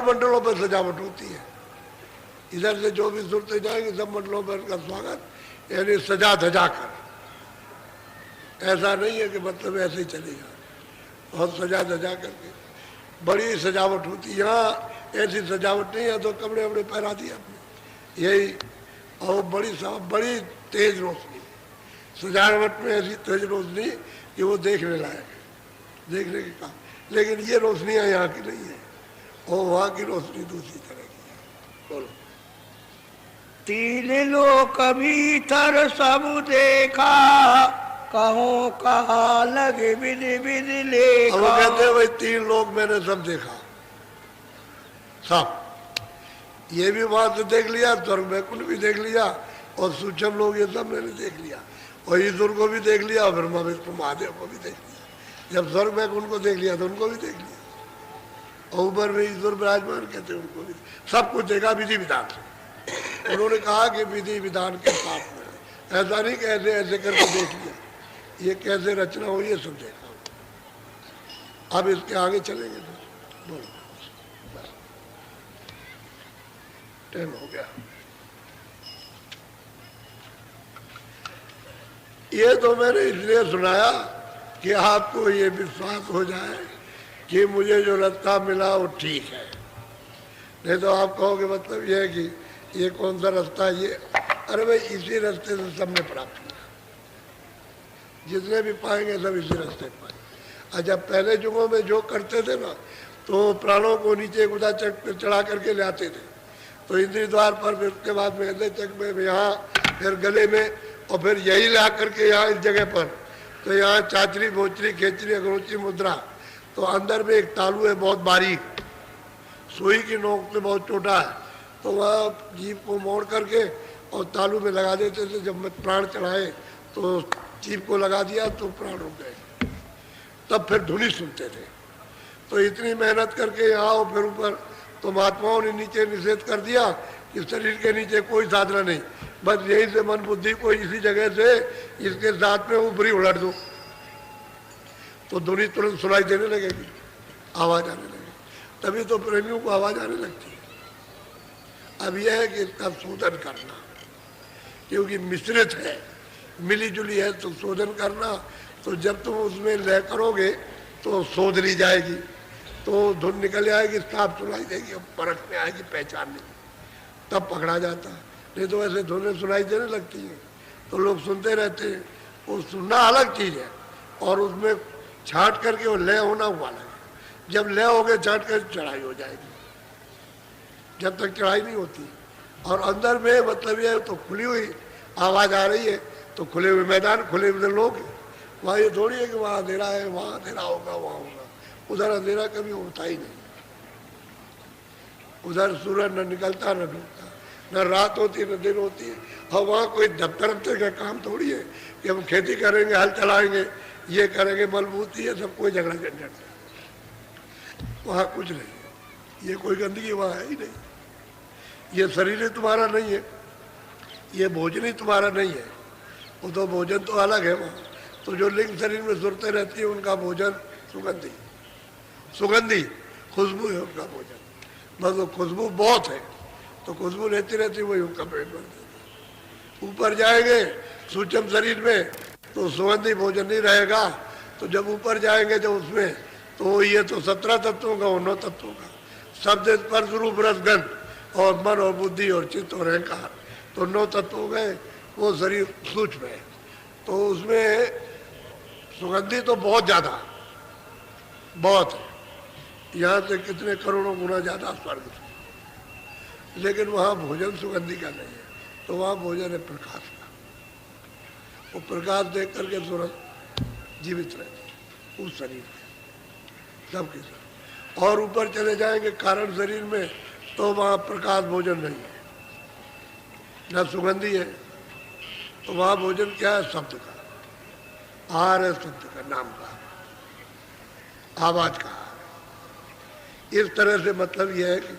मंडलों पर सजावट होती है। इधर से जो भी सुरते जाएंगे सब मंडलों पर का स्वागत, यानी सजा धजा कर। ऐसा नहीं है कि मतलब ऐसे ही चलेगा, बहुत सजा धजा करके बड़ी सजावट होती है। यहाँ ऐसी सजावट नहीं है, तो कपड़े वपड़े पहरा दिए अपने, यही। और बड़ी तेज रोशनी, सजावट में ऐसी तेज रोशनी कि वो देखने लायक है, देखने के काम। लेकिन ये रोशनियाँ यहाँ की नहीं है, और वहाँ की रोशनी दूसरी तरह की है। बोलो। तीन लोक भीतर सब देखा, कहो कहा लगे विधि विधि लेखा। वो कहते हैं भाई 3 लोग मैंने सब देखा, सब। ये भी वहां से देख लिया, स्वर्ग वैकुंठ भी देख लिया, और सूक्ष्म लोग ये सब मैंने देख लिया, और ईश्वर को भी देख लिया, और ब्रह्मा विष्णु महादेव को भी देख लिया। जब स्वर्ग वैकुंठ को देख लिया तो उनको भी देख लिया, और ऊपर में ईश्वर विराजमान कहते हैं उनको भी सब कुछ देखा विधि विधान से। उन्होंने कहा कि विधि विधान के साथ में, ऐसा नहीं कि ऐसे ऐसे करके देख लिया, ये कैसे रचना हुई है सब देखा। अब इसके आगे चलेंगे तो बोलो। टाइम हो गया। ये तो मैंने इसलिए सुनाया कि आपको ये विश्वास हो जाए कि मुझे जो रास्ता मिला वो ठीक है। नहीं तो आप कहोगे मतलब ये है कि ये कौन सा रास्ता ये, अरे भाई इसी रास्ते से सबने प्राप्त किया, जितने भी पाएंगे सब इसी रास्ते पाएंगे। और जब पहले युगों में जो करते थे ना, तो प्राणों को नीचे गुदा चक पे चढ़ा करके ले आते थे, तो इंद्रिय द्वार पर, फिर उसके बाद में हृदय चक में, यहाँ फिर गले में, और फिर यही ला करके यहाँ इस जगह पर, तो यहाँ चाचरी भोचरी खेचरी अगरोची मुद्रा, तो अंदर में एक तालू है बहुत बारीक, सुई की नोक पे बहुत छोटा है, तो वहाँ जीभ को मोड़ करके और तालू में लगा देते थे। जब प्राण चढ़ाए तो जीभ को लगा दिया तो प्राण रुक गए, तब फिर धुनी सुनते थे। तो इतनी मेहनत करके यहाँ आओ, फिर ऊपर तो महात्माओं ने नीचे निषेध कर दिया कि शरीर के नीचे कोई साधना नहीं, बस यहीं से मन बुद्धि को इसी जगह से इसके साथ में ऊपरी उलट दो, तो ध्वनि तुरंत सुनाई देने लगेगी, आवाज आने लगेगी। तभी तो प्रेमियों को आवाज आने लगती है। अब यह है कि इसका शोधन करना, क्योंकि मिश्रित है, मिली जुली है, तो शोधन करना। तो जब तुम उसमें लय करोगे तो शोध ली जाएगी, तो धुन निकल आएगी, साफ सुनाई देगी, और परख में आएगी, पहचान नहीं, तब पकड़ा जाता है। नहीं तो ऐसे धुनें सुनाई देने लगती हैं तो लोग सुनते रहते हैं। वो सुनना अलग चीज़ है, और उसमें छांट करके वो लय होना हुआ अलग है। जब लय हो गए छांट कर चढ़ाई हो जाएगी, जब तक चढ़ाई नहीं होती। और अंदर में मतलब ये तो खुली हुई आवाज़ आ रही है, तो खुले हुए मैदान, खुले हुए लोग, वहाँ ये थोड़ी है कि वहाँ अंधेरा है, वहाँ अंधेरा होगा, वहाँ होगा। उधर अंधेरा कभी होता ही नहीं, उधर सूरज न निकलता न डूबता, न रात होती न दिन होती है। और वहाँ कोई दफ्तर का काम थोड़ी है कि हम खेती करेंगे, हल चलाएंगे, ये करेंगे, मलबूती है, सब कोई झगड़ा झंझट, वहाँ कुछ नहीं है। ये कोई गंदगी वहाँ है ही नहीं। ये शरीर ही तुम्हारा नहीं है, ये भोजन ही तुम्हारा नहीं है, वो तो भोजन तो अलग है वहाँ। तो जो लिंग शरीर में सुरते रहती है उनका भोजन सुगंधी, सुगंधी खुशबू है उनका भोजन, बस वो खुशबू बहुत है, तो खुशबू रहती रहती वही उनका पेट भर देती। ऊपर जाएंगे सूक्ष्म शरीर में तो सुगंधी भोजन नहीं रहेगा, तो जब ऊपर जाएंगे जब उसमें, तो ये तो 17 तत्वों का, 9 तत्वों का, शब्द स्पर्श रूप रस गंध और मन और बुद्धि और चित्त और अहंकार, तो 9 तत्व हो गए। वो शरीर सूक्ष्म है, तो उसमें सुगंधी तो बहुत ज़्यादा, बहुत है, यहाँ से कितने करोड़ों गुना ज़्यादा स्वर्ग से। लेकिन वहाँ भोजन सुगंधी का नहीं है, तो वहाँ भोजन है प्रकाश का। वो प्रकाश देख करके सूरज जीवित रहते उस शरीर में, सबके साथ। और ऊपर चले जाएंगे कारण शरीर में, तो वहाँ प्रकाश भोजन नहीं है, न सुगंधी है, तो वहाँ भोजन क्या है? शब्द का आहार है, शब्द का, नाम का, आवाज का आहार। इस तरह से मतलब यह है कि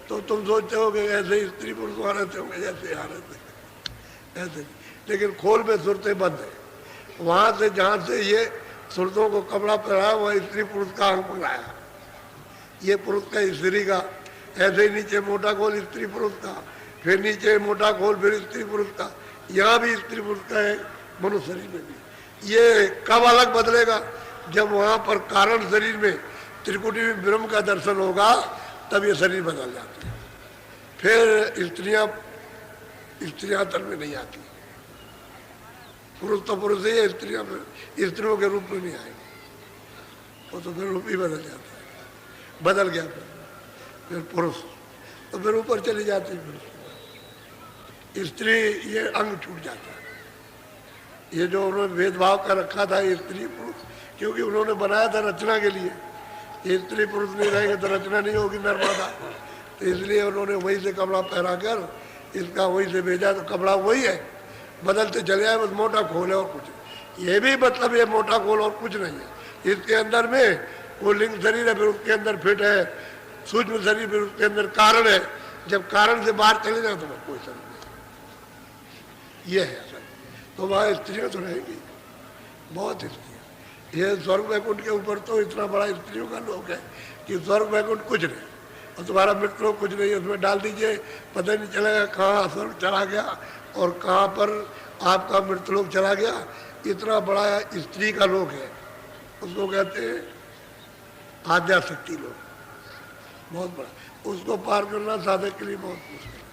तो तुम सोचते हो कि ऐसे स्त्री पुरुष वहाँ रहते होंगे जैसे यहाँ रहते, ऐसे, लेकिन खोल में सुरतें बंद है। वहाँ से जहाँ से ये सुरतों को कपड़ा पहनाया, वह स्त्री पुरुष का अंग पकड़ाया, ये पुरुष का स्त्री का, ऐसे ही नीचे मोटा खोल स्त्री पुरुष का, फिर नीचे मोटा खोल फिर स्त्री पुरुष का, यहाँ भी स्त्री पुरुष का है, मनुष्य शरीर में भी। ये कब अलग बदलेगा? जब वहाँ पर कारण शरीर में त्रिकुटी में ब्रह्म का दर्शन होगा, तब ये शरीर बदल जाते हैं। फिर स्त्रियां तन में नहीं आती, पुरुष तो पुरुष ही है, स्त्रियों के रूप में नहीं आएंगे, वो तो फिर रूप ही बदल जाता है। बदल गया फिर पुरुष, तो फिर ऊपर चली जाती है, फिर स्त्री ये अंग छूट जाता है। ये जो उन्होंने भेदभाव का रखा था स्त्री पुरुष, क्योंकि उन्होंने बनाया था रचना के लिए, ये स्त्री पुरुष नहीं रहेंगे तो रचना नहीं होगी नर्मदा, तो इसलिए उन्होंने वही से कपड़ा पहरा कर इसका वही से भेजा, तो कपड़ा वही है, बदलते चले आए, बस मोटा खोल है और कुछ। ये भी मतलब ये मोटा खोल और कुछ नहीं है, इसके अंदर में वो लिंग शरीर है, फिर उसके अंदर फिट है सूक्ष्म शरीर, फिर उसके अंदर कारण है। जब कारण से बाहर चले जाए तो बस कोई शरीर नहीं, ये है असल। तो वहाँ स्त्रियाँ तो रहेगी, बहुत स्त्रियाँ। ये स्वर्ग वैकुंठ के ऊपर तो इतना बड़ा स्त्रियों का लोक है कि स्वर्ग वैकुंठ कुछ नहीं, और तुम्हारा मृत्यु लोक कुछ नहीं है, उसमें डाल दीजिए, पता नहीं चलेगा कहाँ स्वर्ग चला गया और कहाँ पर आपका मृत्यु लोक चला गया। इतना बड़ा स्त्री का लोक है, उसको कहते हैं आद्या शक्ति लोक, बहुत बड़ा। उसको पार करना साधक के लिए बहुत मुश्किल है।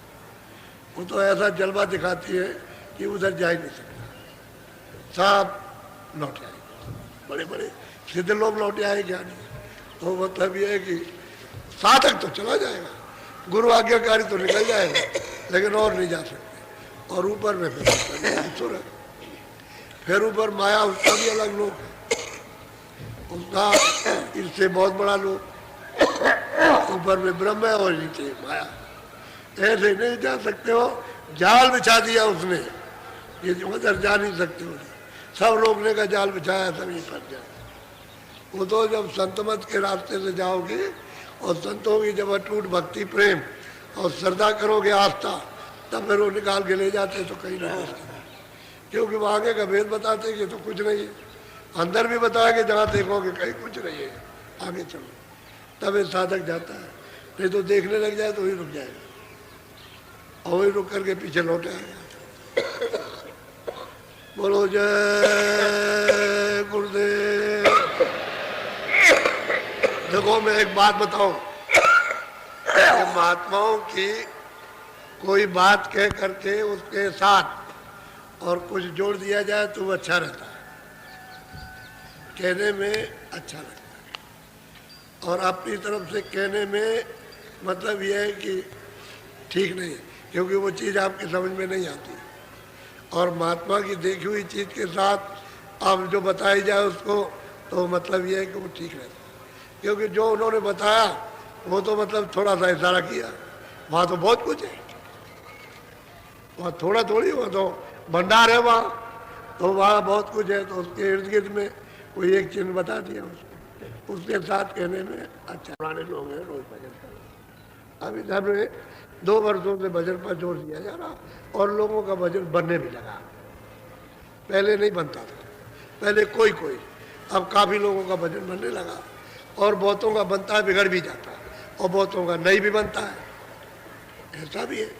वो तो ऐसा जलवा दिखाती है कि उधर जा ही नहीं सकता, सब लौट आएंगे, बड़े बड़े सिद्ध लोग लौट आए ज्ञानी। तो मतलब ये है कि साधक तो चला जाएगा, गुरु आज्ञाकारी तो निकल जाएगा, लेकिन और नहीं जा सकते। और ऊपर में फिर ऊपर माया, उसका भी अलग लोक है, उसका इससे बहुत बड़ा लोक। ऊपर में ब्रह्म है और नीचे माया, ऐसे नहीं जा सकते हो। जाल बिछा दिया उसने, ये उधर जा नहीं सकते हो, सब रोकने का जाल बिछाया, सभी फंस जाए। वो तो जब संतमत के रास्ते से जाओगे और संतों की जब अटूट भक्ति प्रेम और श्रद्धा करोगे, आस्था, तब फिर वो निकाल के ले जाते तो कहीं ना कहीं, क्योंकि वो आगे का भेद बताते कि तो कुछ नहीं है, अंदर भी बताएंगे जहाँ देखोगे कहीं कुछ नहीं है, आगे चलो, तब ये साधक जाता है। नहीं तो देखने लग जाए तो वही रुक जाएगा, और वही रुक करके पीछे लौट आएगा। बोलो जय गुरुदेव। देखो मैं एक बात बताऊं, महात्माओं की कोई बात कह करके उसके साथ और कुछ जोड़ दिया जाए तो वो अच्छा रहता है, कहने में अच्छा लगता है। और अपनी तरफ से कहने में मतलब यह है कि ठीक नहीं है, क्योंकि वो चीज़ आपकी समझ में नहीं आती। और महात्मा की देखी हुई चीज़ के साथ अब जो बताई जाए उसको, तो मतलब ये है कि वो ठीक रहता है। क्योंकि जो उन्होंने बताया वो तो मतलब थोड़ा सा इशारा किया, वहाँ तो बहुत कुछ है, वहाँ थोड़ा थोड़ी, वहाँ तो भंडार है वहाँ, तो वहाँ बहुत कुछ है। तो उसके इर्द गिर्द में कोई एक चिन्ह बता दिया उसको, उसके साथ कहने में अच्छा। पुराने लोग हैं, रोज भजन कर, अब इधर में 2 वर्षों से भजन पर जोर दिया जा रहा, और लोगों का भजन बनने भी लगा। पहले नहीं बनता था, पहले कोई कोई, अब काफ़ी लोगों का भजन बनने लगा, और बहुतों का बनता है बिगड़ भी जाता है, और बहुतों का नहीं भी बनता है। ऐसा भी है,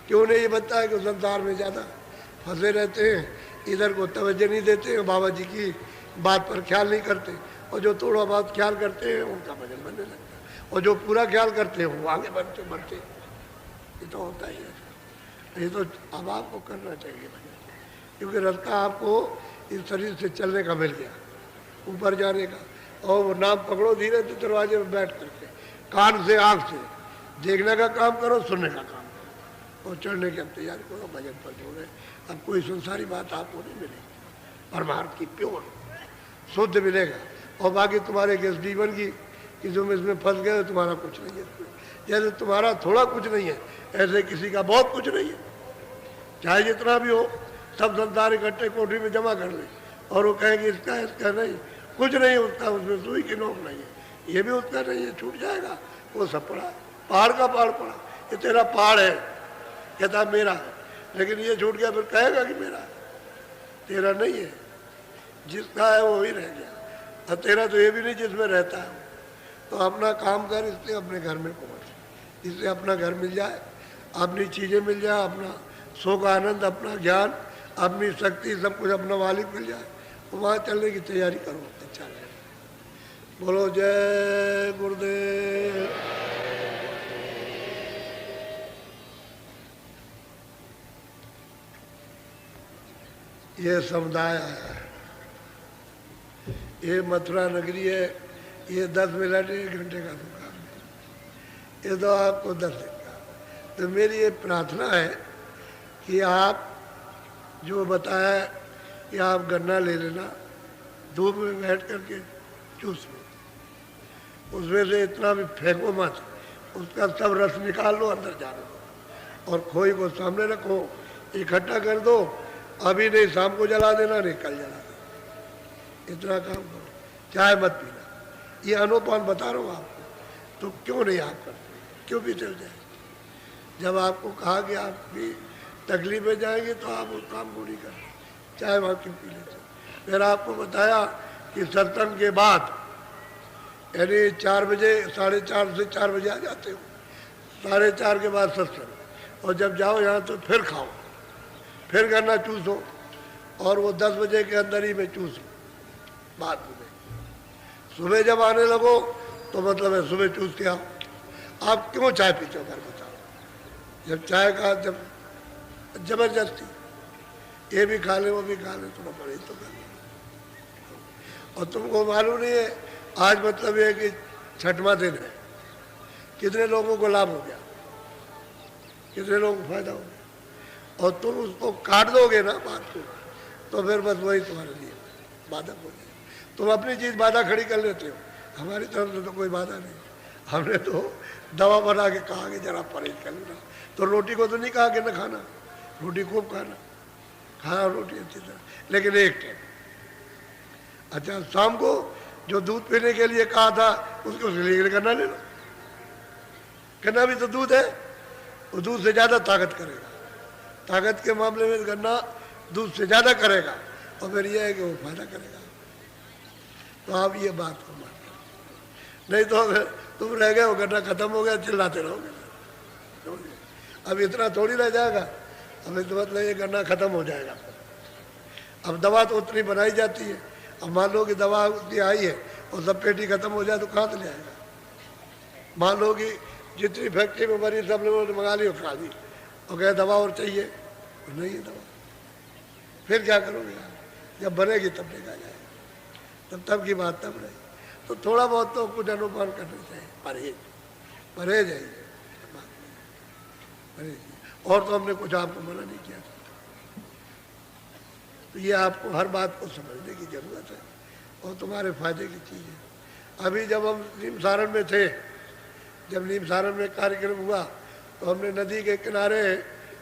क्यों नहीं बनता है कि संसार में ज़्यादा फंसे रहते हैं, इधर को तवज्जो नहीं देते हैं, बाबा जी की बात पर ख्याल नहीं करते, और जो थोड़ा बहुत ख्याल करते हैं उनका भजन बनने लगता है, और जो पूरा ख्याल करते हैं वो आगे बढ़ते बढ़ते। ये तो होता ही है। ये तो अब आपको करना चाहिए भजन, क्योंकि रास्ता आपको इस शरीर से चलने का मिल गया, ऊपर जाने का। और वो नाम पकड़ो धीरे से, दरवाजे में बैठ करके कान से आँख से देखने का काम करो, सुनने का काम करो, और चढ़ने की तैयारी करो, भजन पर जोड़े। अब कोई संसारी बात आपको नहीं मिलेगी, परमार्थ की प्योर शुद्ध मिलेगा। और बाकी तुम्हारे के जीवन की कि तुम इसमें फंस गए, तुम्हारा कुछ नहीं है। जैसे तुम्हारा थोड़ा कुछ नहीं है, ऐसे किसी का बहुत कुछ नहीं है, चाहे जितना भी हो। सब संसार इकट्ठे कोठी में जमा कर ले, और वो कहेंगे इसका इसका नहीं, कुछ नहीं उसका, उसमें सुई की नोक नहीं है, ये भी उसका नहीं है, छूट जाएगा। वो सब पड़ा, पहाड़ का पहाड़ पड़ा, ये तेरा पहाड़ है, कहता मेरा है, लेकिन ये छूट गया, फिर कहेगा कि मेरा, तेरा नहीं है। जिसका है वो ही रह गया, और तेरा तो ये भी नहीं जिसमें रहता है। तो अपना काम कर, इसलिए अपने घर में पहुँच, इससे अपना घर मिल जाए, अपनी चीज़ें मिल जाए, अपना सुख आनंद, अपना ज्ञान, अपनी शक्ति, सब कुछ अपना मालिक मिल जाए, तो वहाँ चलने की तैयारी करो। अच्छा लगेगा। बोलो जय गुरुदेव। ये समुदाय आया है, ये मथुरा नगरी है, ये 10 मिनट 1 घंटे का दुकान है, ये तो आपको 10 दिन का। तो मेरी ये प्रार्थना है कि आप जो बताया कि आप गन्ना ले लेना, धूप में बैठ करके चूस लो, उसमें से इतना भी फेंको मत, उसका सब रस निकाल लो, अंदर जाने दो, और खोई को सामने रखो, इकट्ठा कर दो, अभी नहीं शाम को जला देना, नहीं कल जला देना, इतना काम करो। चाय मत पीना, ये अनुपान बता रहा हूँ आपको, तो क्यों नहीं आप करते, क्यों भी चल जाए। जब आपको कहा कि आप भी तकलीफ में जाएंगे तो आप उस काम को नहीं करते, चाय वहाँ क्यों पी लेते। फिर आपको बताया कि सत्संग के बाद यानी 4 बजे, 4:30 से 4 बजे आ जाते हो, 4:30 के बाद सत्संग, और जब जाओ यहाँ तो फिर खाओ, फिर गन्ना चूसो, और वो 10 बजे के अंदर ही में चूसो बाद में। सुबह जब आने लगो तो मतलब है सुबह चूस के आओ। आप क्यों चाय पीते हो, घर बताओ। जब चाय का जब जबरदस्ती ये भी खा ले वो भी खा ले, थोड़ा परहेज तो कर लो। और तुमको मालूम नहीं है आज मतलब ये कि 6वां दिन है, कितने लोगों को लाभ हो गया, कितने लोगों को फायदा हो गया, और तुम उसको काट दोगे ना बात को, तो फिर बस वही तुम्हारे लिए बाधक हो जाए। तुम अपनी चीज़ बाधा खड़ी कर लेते हो, हमारी तरफ से तो कोई बाधा नहीं। हमने तो दवा बना के कहा कि जरा परहेज कर लेना, तो रोटी को तो नहीं कहा कि न खाना, रोटी खूब खाना, खाना रोटी अच्छी तरह, लेकिन एक टाइम। अच्छा शाम को जो दूध पीने के लिए कहा था उसको लिए गन्ना ले लो, गन्ना भी तो दूध है, वो दूध से ज़्यादा ताकत करेगा, ताकत के मामले में गन्ना दूध से ज़्यादा करेगा, और फिर यह है कि वो फायदा करेगा। तो आप ये बात को मान लो, नहीं तो अगर तुम रह गए हो, गन्ना खत्म हो गया, चिल्लाते रहोगे। अब इतना थोड़ी रह जाएगा, अब तो मतलब ये गन्ना खत्म हो जाएगा। अब दवा तो उतनी बनाई जाती है, अब मान लो कि दवा उतनी आई है और सब पेटी खत्म हो जाए तो कहाँ से ले आएगा। मान लो कि जितनी फैक्ट्री में बनी सब लोगों ने मंगा ली और खा दी, और कहे दवा और चाहिए, तो नहीं है दवा, फिर क्या करोगे यार। जब बनेगी तब देखा जाएगा, तब की बात तब रही। तो थोड़ा बहुत तो कुछ अनुपान करना चाहिए, परहेज परहेज है परहेज, और तो हमने कुछ आपको मना नहीं किया था। तो ये आपको हर बात को समझने की जरूरत है, और तुम्हारे फायदे की चीज़ है। अभी जब हम नीम सारण में थे, जब नीम सारण में कार्यक्रम हुआ, तो हमने नदी के किनारे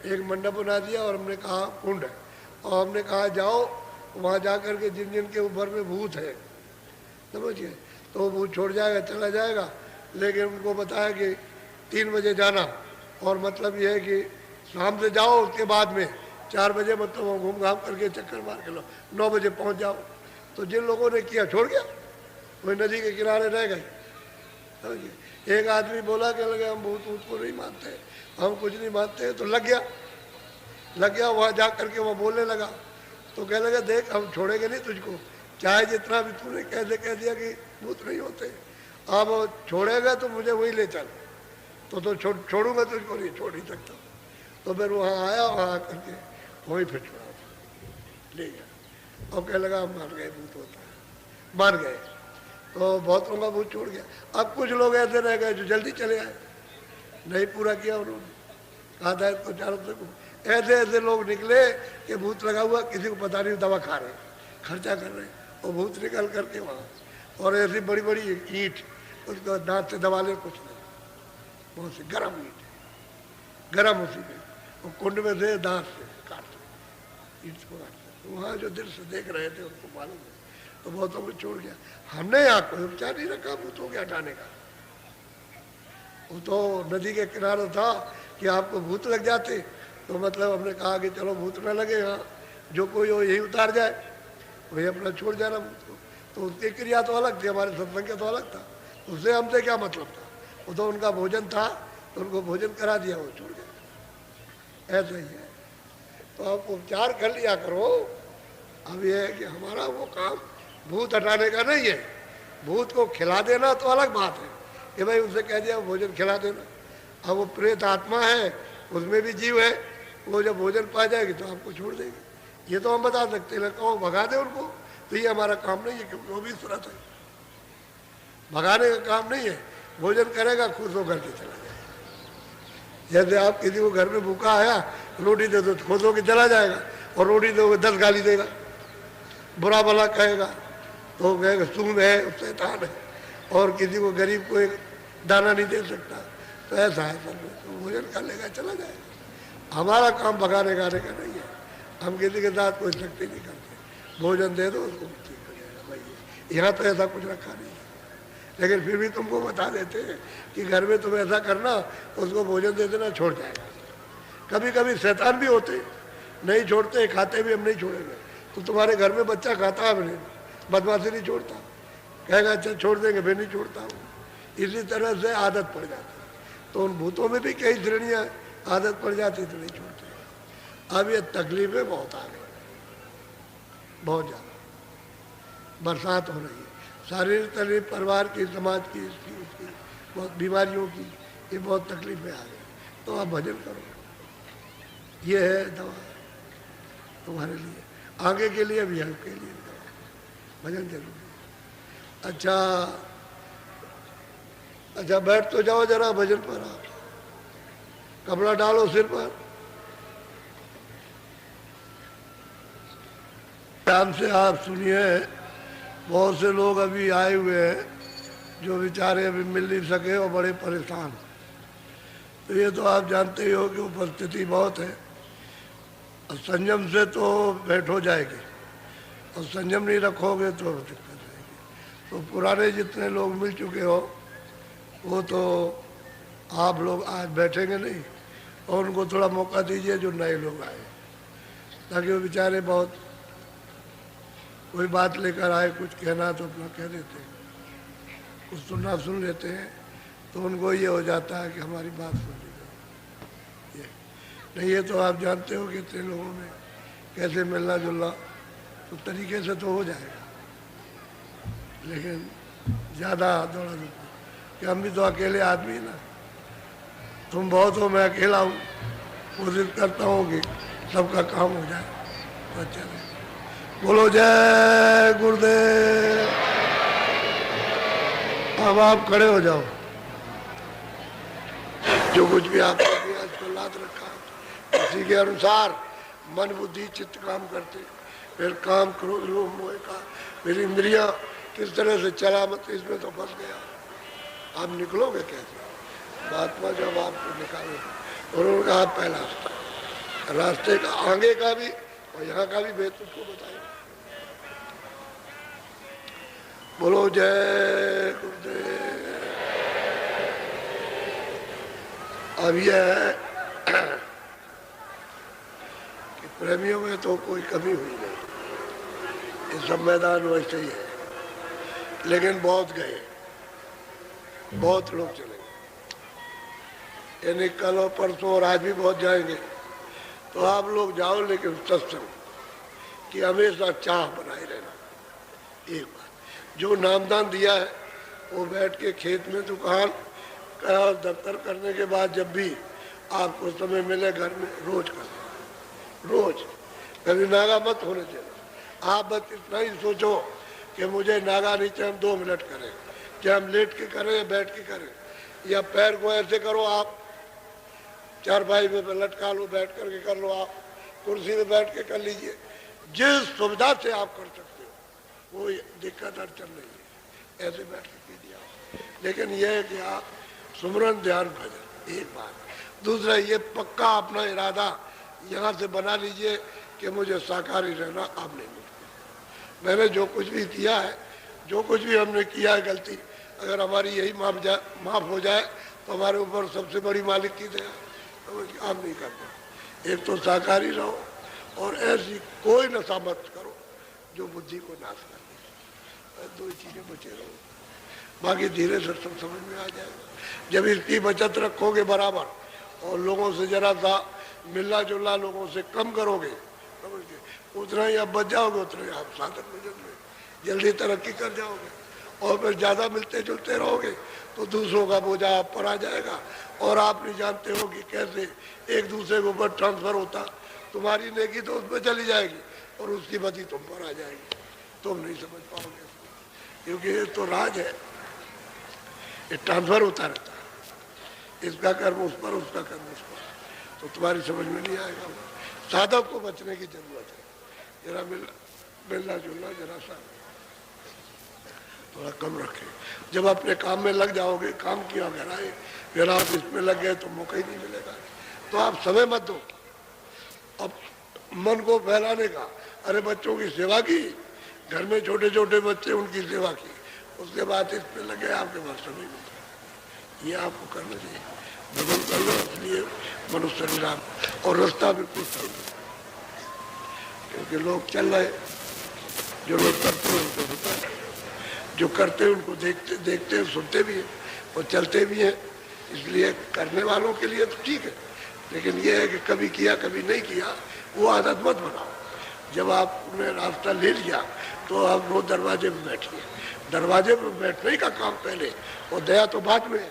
एक मंडप बना दिया, और हमने कहा कुंड है, और हमने कहा जाओ वहाँ जा कर के जिन जिन के ऊपर में भूत है, समझिए, तो वो भूत छोड़ जाएगा, चला जाएगा। लेकिन उनको बताया कि 3 बजे जाना, और मतलब ये है कि शाम से जाओ, उसके बाद में 4 बजे मतलब वो घूम घाम करके चक्कर मार के लो, 9 बजे पहुँच जाओ। तो जिन लोगों ने किया छोड़ गया, वही नदी के किनारे रह गए, समझिए। एक आदमी बोला कि लगे हम भूत भूत को नहीं मानते, हम कुछ नहीं मानते, तो लग गया वहाँ जा करके वहाँ बोलने लगा। तो कह लगा देख हम छोड़ेंगे नहीं तुझको, चाहे जितना भी तूने कह दिया कि भूत नहीं होते, अब छोड़ेगा तो मुझे वही ले चल, तो छोड़ूंगा तुझको नहीं, छोड़ ही सकता। तो फिर वहाँ आया, वहाँ आकर के वहीं फिर छोड़ा, ले गया, और कह लगा हम मान गए भूत होता है, मान गए। तो बहुतों का भूत छोड़ गया। अब कुछ लोग ऐसे रह गए जो जल्दी चले आए, नहीं पूरा किया उन्होंने, कहा था इसको चारों से। ऐसे ऐसे लोग निकले कि भूत लगा हुआ, किसी को पता नहीं, दवा खा रहे, खर्चा कर रहे, और भूत निकल करके वहाँ, और ऐसी बड़ी बड़ी ईंट उसको दांत से दबा ले, कुछ नहीं, बहुत सी गर्म ईंट, गर्म उसी में, वो कुंड में से दांत से काटते, ईंट को काटते। वहाँ जो दिल से देख रहे थे उनको मालूम है, तो बहुतों को छोड़ गया। हमने यहाँ कोई उपचार नहीं रखा भूतों के हटाने का, वो तो नदी के किनारे था कि आपको भूत लग जाते, तो मतलब हमने कहा कि चलो भूत न लगे, यहाँ जो कोई हो यही उतार जाए, वही अपना छोड़ जाना भूत को। तो उसकी क्रिया तो अलग थी, हमारे सत्संग के तो अलग था, उससे हमसे क्या मतलब था, वो तो उनका भोजन था, तो उनको भोजन करा दिया, वो छोड़ गए। ऐसा ही है। तो आप उपचार कर लिया करो। अब ये है कि हमारा वो काम भूत हटाने का नहीं है। भूत को खिला देना तो अलग बात है कि भाई उनसे कह दिया भोजन खिला देना। अब वो प्रेत आत्मा है, उसमें भी जीव है, वो जब भोजन पा जाएगी तो आपको छोड़ देगी। ये तो हम बता सकते हैं, कहो भगा दे उनको, तो ये हमारा काम नहीं है, क्योंकि वो भी सुरत है। भगाने का काम नहीं है, भोजन करेगा खुश होकर के चला जाएगा। जैसे आप किसी को घर में भूखा आया, रोटी दे दो, खुश होकर चला जाएगा, और रोटी दोगे 10 गाली देगा, बुरा भला कहेगा, तो कहेगा सूम है, शैतान है, और किसी को गरीब को एक दाना नहीं दे सकता। तो ऐसा है सब, तो भोजन कर लेगा चला जाएगा। हमारा काम भगाने गाने का नहीं है, हम किसी के साथ कोई शक्ति नहीं करते। भोजन दे दो उसको, ठीक हो जाएगा भाई। यहाँ तो ऐसा कुछ रखा नहीं है, लेकिन फिर भी तुमको बता देते हैं कि घर में तुम ऐसा करना, उसको भोजन दे देना, छोड़ जाएगा। कभी कभी शैतान भी होते, नहीं छोड़ते, खाते भी हम नहीं छोड़ेंगे। तो तुम्हारे घर में बच्चा खाता है, नहीं बदमाशी नहीं छोड़ता, कहेगा अच्छा छोड़ देंगे, फिर नहीं छोड़ता हूँ। इसी तरह से आदत पड़ जाती है। तो उन भूतों में भी कई श्रेणियाँ, आदत पड़ जाती तो नहीं छोड़ते। अब ये तकलीफें बहुत आ गई, बहुत ज़्यादा बरसात हो रही है, शारीरिक तकलीफ, परिवार की, समाज की, इसकी उसकी, बहुत बीमारियों की, ये बहुत तकलीफें आ गई। तो आप भजन करो, ये है दवा तुम्हारे लिए, आगे के लिए भी, आपके लिए भी दवा, भजन जरूरी है। अच्छा बैठ तो जाओ जरा भजन पर, आप कपड़ा डालो सिर पर, ध्यान से आप सुनिए। बहुत से लोग अभी आए हुए हैं जो बेचारे अभी मिल नहीं सके और बड़े परेशान। तो ये तो आप जानते ही हो कि उपस्थिति बहुत है, और संयम से तो बैठ हो जाएगी, और संयम नहीं रखोगे तो दिक्कत आएगी। तो पुराने जितने लोग मिल चुके हो, वो तो आप लोग आज बैठेंगे नहीं, और उनको थोड़ा मौका दीजिए जो नए लोग आए, ताकि वो बेचारे बहुत कोई बात लेकर आए, कुछ कहना तो अपना कह देते हैं, कुछ सुनना सुन लेते हैं, तो उनको ये हो जाता है कि हमारी बात सुन ली गई। ये नहीं, ये तो आप जानते हो कि इतने लोगों में कैसे मिलना जुलना, तो तरीके से तो हो जाएगा, लेकिन ज़्यादा दौड़ा धूप, कि हम भी तो अकेले आदमी हैं ना, तुम बहुत हो, मैं अकेला हूँ, कोशिश करता हूँ कि सबका काम हो जाए तो अच्छा रहे। बोलो जय गुरुदेव। अब आप खड़े हो जाओ। जो कुछ भी आपने किया इसको लाद रखा, इसी के अनुसार मन बुद्धि चित्त काम करते, फिर काम क्रोध लोभ मोह का, फिर इंद्रियां किस तरह से चला मत, इसमें तो फंस गया। आप निकलोगे कैसे? महात्मा जब आपको निकाले, और उनका हाथ पहला रास्ते का, आगे का भी और यहाँ का भी भेद उसको बताए। बोलो जय गुरुदेव। अब यह है कि प्रेमियों में तो कोई कमी हुई नहीं, ये सब मैदान वैसे ही है, लेकिन बहुत गए, बहुत लोग चले गए, यानी कल और परसों और आज भी बहुत जाएंगे। तो आप लोग जाओ, लेकिन सत्संग कि हमेशा चाह बनाए रहना। एक बात जो नामदान दिया है, वो बैठ के खेत में दुकान का दफ्तर करने के बाद जब भी आपको समय मिले घर में रोज करना, रोज कभी नागा मत होने देना। आप बस इतना ही सोचो कि मुझे नागा नीचे हम 2 मिनट करें, चाहे हम लेट के करें या बैठ के करें, या पैर को ऐसे करो, आप चारपाई में लटका लो, बैठ करके कर लो, आप कुर्सी में बैठ के कर लीजिए, जिस सुविधा से आप कर सकते हो, कोई दिक्कत अड़चन नहीं है, ऐसे बैठ के कीजिए। लेकिन यह है कि आप सुमरन ध्यान भजन, एक बात। दूसरा, ये पक्का अपना इरादा यहाँ से बना लीजिए कि मुझे शाकाहारी रहना, अब नहीं मिलता। मैंने जो कुछ भी किया है, जो कुछ भी हमने किया है गलती, अगर हमारी यही माफ़ हो जाए तो हमारे ऊपर सबसे बड़ी मालिक की दया, तो काम नहीं करना। एक तो शाकाहारी रहो, और ऐसी कोई नशा मत करो जो बुद्धि को नाश कर दे, 2 चीज़ें बचे रहो। बाकी धीरे से सब समझ में आ जाएगा। जब इसकी बचत रखोगे बराबर और लोगों से जरा सा मिलना जुलना लोगों से कम करोगे, समझ गए, उतना ही आप बच जाओगे, उतना ही आप साधन भजन में जल्दी तरक्की कर जाओगे। और फिर ज़्यादा मिलते जुलते रहोगे तो दूसरों का बोझा आप पर आ जाएगा। और आप नहीं जानते हो कि कैसे एक दूसरे के ऊपर ट्रांसफर होता, तुम्हारी नेकी तो उसमें चली जाएगी और उसकी बदी तुम पर आ जाएगी, तुम नहीं समझ पाओगे, क्योंकि ये तो राज है, ये ट्रांसफर होता रहता है, इसका कर्म उस पर, उसका कर्म उस पर, तो तुम्हारी समझ में नहीं आएगा। साधक को बचने की जरूरत है, जरा मिलना जुलना जरा सा थोड़ा कम रखे। जब अपने काम में लग जाओगे, काम किया घर आए, फिर आप इसमें लग गए तो मौका ही नहीं मिलेगा। तो आप समय मत दो अब मन को फैलाने का। अरे बच्चों की सेवा की, घर में छोटे छोटे बच्चे उनकी सेवा की, उसके बाद इस पे लगे, आपके पास समय नहीं। ये आपको करना चाहिए, भगवान कर लो, इसलिए मनुष्य निराम और रास्ता बिल्कुल चल रहा, क्योंकि लोग चल रहे, जो लोग करते हैं उनको होता है, जो करते हैं उनको देखते देखते हैं, सुनते भी हैं और चलते भी हैं। इसलिए करने वालों के लिए तो ठीक है, लेकिन ये है कि कभी किया कभी नहीं किया, वो आदत मत बनाओ। जब आपने रास्ता ले लिया तो आप रोज दरवाजे पर बैठिए। दरवाजे पर बैठने का काम पहले और दया तो बाद में।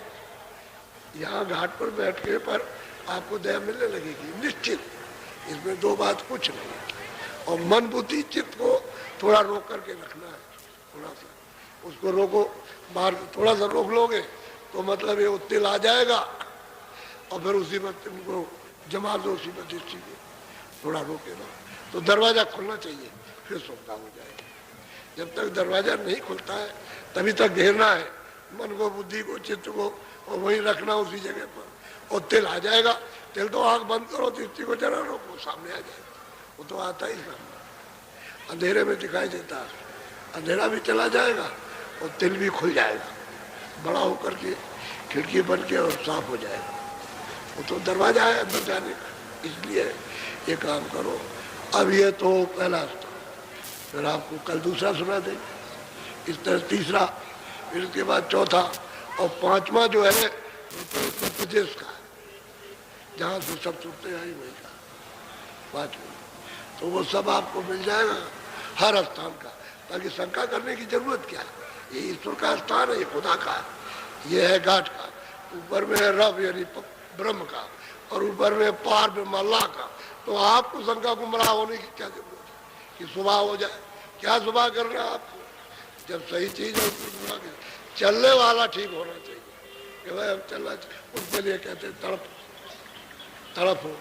यहाँ घाट पर बैठ के पर आपको दया मिलने लगेगी निश्चित, इसमें दो बात कुछ नहीं है। और मन बुद्धि चित्त को थोड़ा रोक करके रखना है, थोड़ा सा उसको रोको। बाहर थोड़ा सा रोक लोगे तो मतलब ये उत्तिल आ जाएगा और फिर उसी वक्त उनको जमा दो, उसी वक्त सीधे थोड़ा रोके ना, तो दरवाजा खुलना चाहिए, फिर सुविधा हो जाएगी। जब तक दरवाजा नहीं खुलता है तभी तक घेरना है मन को, बुद्धि को, चित्त को, और वहीं रखना उसी जगह पर। और तिल आ जाएगा, तिल तो आँख बंद करो, दृष्टि को जरा रोको, सामने आ जाएगा, वो तो आता ही सामने, अंधेरे में दिखाई देता है, अंधेरा भी चला जाएगा और तिल भी खुल जाएगा, बड़ा होकर के खिड़की बन के और साफ हो जाएगा। वो तो दरवाजा है अंदर जाने का। इसलिए ये काम करो। अब ये तो पहला स्तर, फिर आपको कल दूसरा सुना देंगे, इस तरह तीसरा, फिर इसके बाद चौथा और पांचवा जो है तो उत्तर प्रदेश का है, जहाँ से सब सुनते आई वही का पांचवा, तो वो सब आपको मिल जाएगा हर स्थान का, ताकि शंका करने की जरूरत क्या है। ये ईश्वर का स्थान है, ये खुदा का है, ये है घाट का, ऊपर में है रब यानी ब्रह्म का, और ऊपर में पार में अल्लाह का। तो आपको शंका गुमराह होने की क्या जरूरत है कि सुबह हो जाए? क्या सुबह करना है आपको? जब सही चीज है उसको चलने वाला ठीक होना चाहिए कि भाई हम चलना चाहिए, उसके लिए कहते हैं तड़प, तड़प हो।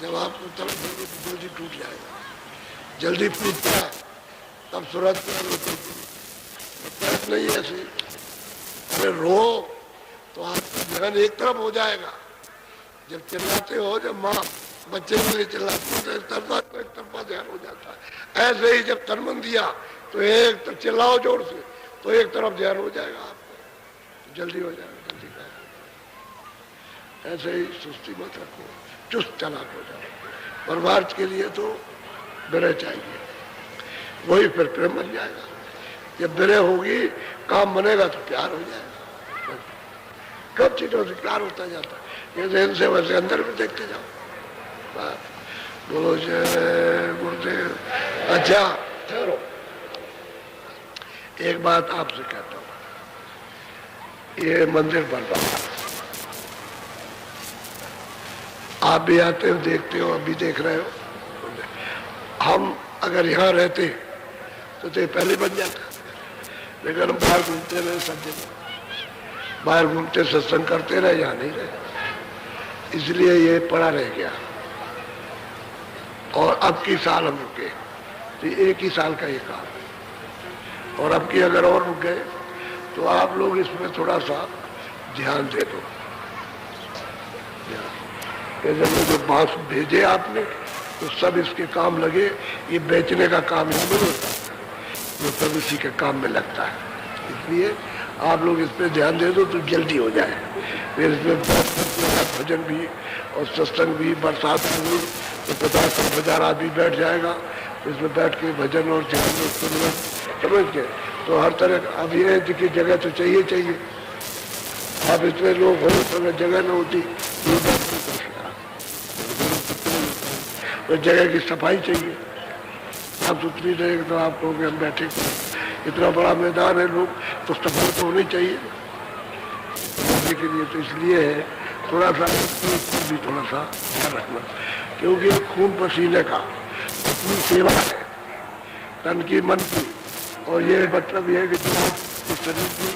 जब आपको तड़प होगी तो जल्दी टूट जाएगा, जल्दी टूटता है तब सूरज पर नहीं ऐसे। अरे रो तो आपका ध्यान एक तरफ हो जाएगा। जब चिल्लाते हो, जब माँ बच्चे के लिए चिल्लाती है तो एक तरफा ध्यान हो जाता है। ऐसे ही जब तन मन दिया तो एक तरफ चिल्लाओ जोर से तो एक तरफ ध्यान हो जाएगा आपको, तो जल्दी हो जाएगा, जल्दी का। ऐसे ही सुस्ती मत रखो, चुस्त चालाक हो जाओ। परमार्थ के लिए तो विनय चाहिए, वही फिर प्रेम बन जाएगा। जब विनय होगी काम बनेगा तो प्यार हो जाएगा। कब चीजों से प्यार होता जाता है, ये जैन से वैसे अंदर में देखते जाओ। बोलो जय गुरुदेव। अच्छा ठहरो, एक बात आपसे कहता हूँ, ये मंदिर बन रहा है, आप भी आते हो, देखते हो, अभी देख रहे हो। हम अगर यहाँ रहते तो पहले बन जाता, लेकिन हम बाहर घूमते रहे, सब जगह बाहर घूमते सत्संग करते रहे, यहाँ नहीं रहे, इसलिए ये पड़ा रह गया। और अब की साल हम रुके तो एक ही साल का ये काम है, और अब की अगर और रुक गए तो आप लोग इसमें थोड़ा सा ध्यान दे दो। जब जो बांस भेजे आपने तो सब इसके काम लगे, ये बेचने का काम इसमें होता है, वो सब इसी के काम में लगता है। इसलिए आप लोग इस पर ध्यान दे दो तो जल्दी हो जाए। फिर इसमें भजन भी और सत्संग भी, बरसात भी तो 50-60 आदमी बैठ जाएगा, तो इसमें बैठ के भजन और ध्यान समझ के तो हर तरह अब ये है कि जगह तो चाहिए चाहिए। अब इतने लोग हो तो अगर जगह न होती तो जगह की सफाई चाहिए। अब उतनी जगह तो आप कहोगे हम बैठे, इतना बड़ा मैदान है, लोग तो सफाई तो होनी चाहिए के लिए। तो इसलिए है थोड़ा सा भी थोड़ा सा ध्यान रखना, क्योंकि खून पसीने का अपनी सेवा है, तन की मन की। और ये मतलब ये है कि तुम इस शरीर की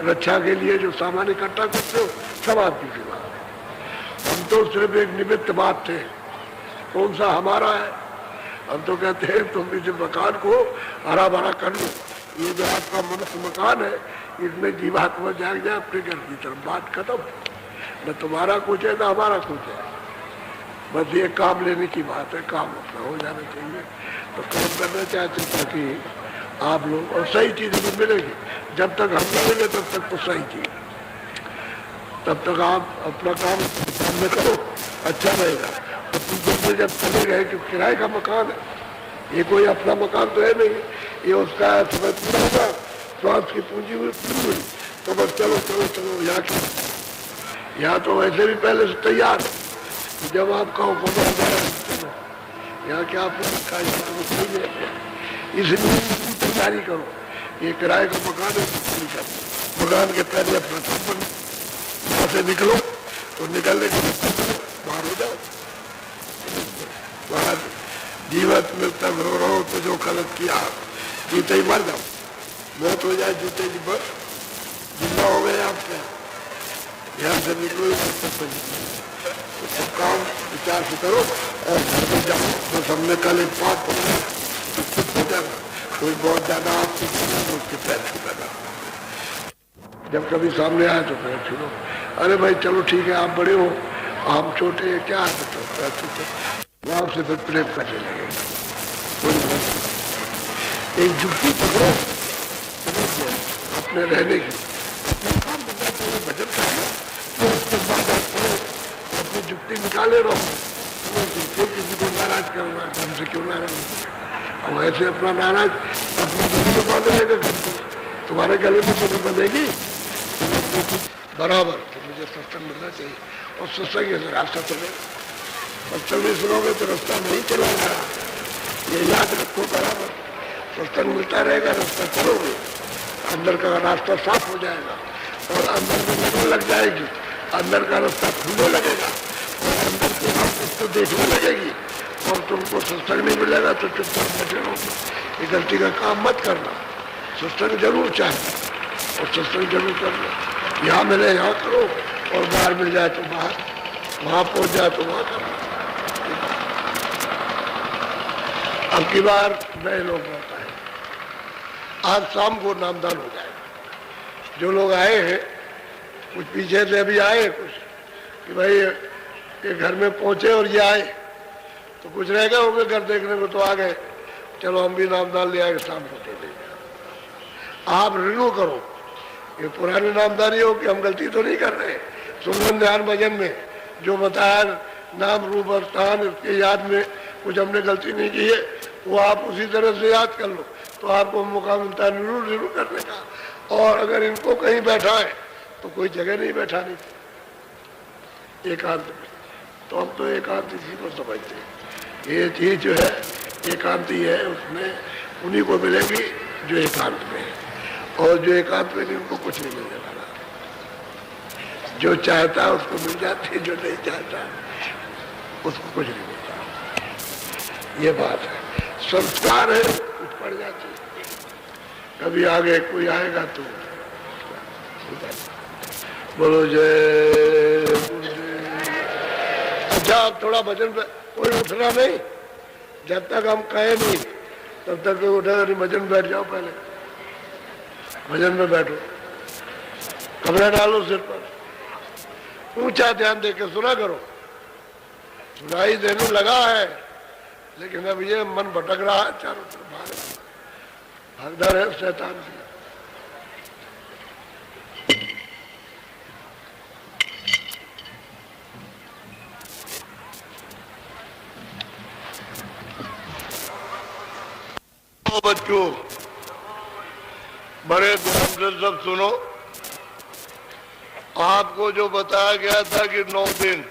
रक्षा के लिए जो सामान इकट्ठा करते हो सब आपकी सेवा है। हम तो सिर्फ एक निमित्त बात थे। कौन सा हमारा है? हम तो कहते हैं तुम इस मकान को हरा भरा कर लो। ये जो आपका मनुष्य मकान है इसमें जीवात्मा जाग जाए अपने घर की तरफ, बात खत्म। न तुम्हारा कुछ है न हमारा कुछ है, बस ये काम लेने की बात है, काम अपना हो जाना चाहिए। तो काम करना चाहते ताकि आप लोग और सही चीज भी मिलेगी। जब तक हम नहीं मिले तब तक तो सही चीज, तब तक आप अपना काम में करो, अच्छा रहेगा। और तुम जब चले गए कि किराए का मकान है, ये कोई अपना मकान तो है नहीं, ये उसका समय पूरा होगा, स्वास्थ्य की पूंजी हुई पूरी, तो बस चलो चलो चलो यहाँ तो वैसे भी पहले से तैयार है। जब आप कहो यहाँ क्या आपने इसलिए तैयारी करो। ये किराए का मकान है, मकान के पहले अपना छप्पन यहाँ से निकलो, तो निकलने के बाहर हो जाओ। बाहर जीवत में तब रो रहो तो जो गलत किया जीते ही मर जाओ, मौत हो जाए जूते की बस जिंदा हो गए आपके। यहाँ से निकलो तो सब काम विचार से करो और घर में जाओ। बस हमने कल एक बात हो जाएगा, कोई बहुत ज्यादा आपसे उसके पैसे पैदा, जब कभी सामने आए तो फिर छुड़ो, अरे भाई चलो ठीक है आप बड़े हो हम छोटे हैं, क्या वहां से फिर प्रेम करने लगेगा। एक जुक्ति पकड़ो अपने रहने की, भजन अपनी जुक्ति निकाले रहो। किसी को नाराज करना हमसे क्यों नाराज, और ऐसे अपना नाराज अपनी जुक्ति को बांध लेगा, तुम्हारे गले में तो बंधेगी बराबर। तो मुझे सत्संग मिलना चाहिए और सत्संग से रास्ता चलेगा। सत्संग नहीं सुनोगे तो रास्ता नहीं चलेगा, ये याद रखो बराबर। सत्संग मिलता रहेगा, रास्ता चलोगे, अंदर का रास्ता साफ हो जाएगा और अंदर में नजर लग जाएगी, अंदर का रास्ता खुलने लगेगा और अंदर की बात उसको देखने लगेगी। और तुमको सत्संग नहीं मिलेगा तो चुपचाप बैठे रहो, ये गलती का काम मत करना। सत्संग जरूर चाहिए और सत्संग जरूर करना, यहाँ मिले यहाँ करो और बाहर मिल जाए तो बाहर, वहां पहुंच जाए तो वहां करना। अब की बार नए लोग होता है, आज शाम को नामदान हो जाएगा। जो लोग आए हैं कुछ पीछे से अभी आए, कुछ कि भाई ये घर में पहुंचे और ये आए, तो कुछ रह गए होंगे घर देखने को तो आ गए, चलो हम भी नामदान ले आए, शाम को दे देंगे। आप रिन्यू करो, ये पुरानी नामदारी हो कि हम गलती तो नहीं कर रहे। सुमरन ध्यान भजन में जो बताया नाम रूप और स्थान, इसके याद में कुछ हमने गलती नहीं की है, वो आप उसी तरह से याद कर लो तो आपको मौका मिलता है रिन्यू करने का। और अगर इनको कहीं बैठा है तो कोई जगह नहीं बैठानी थी एकांत में, तो हम तो एकांत इसी को समझते हैं। ये चीज जो है एकांती है, उसमें उन्हीं को मिलेगी जो एकांत में है, और जो एकांत में नहीं उनको कुछ नहीं मिलने वाला। जो चाहता है उसको मिल जाती है, जो नहीं चाहता उसको कुछ नहीं मिलता। ये बात है, संस्कार है कुछ पड़ जाती है। कभी आगे कोई आएगा तो बोलो जय। अच्छा आप थोड़ा भजन पे कोई उठना नहीं, जब तक हम कहे नहीं तब तक कोई उठेगा नहीं। भजन बैठ जाओ, पहले भजन में बैठो, कपड़ा डालो सिर पर, ऊंचा ध्यान देकर सुना करो। सुनाई देने लगा है लेकिन अब ये मन भटक रहा है, चारों तरफ भागदड़ है शैतान की। बच्चों बड़े ध्यान से सब सुनो। आपको जो बताया गया था कि 9 दिन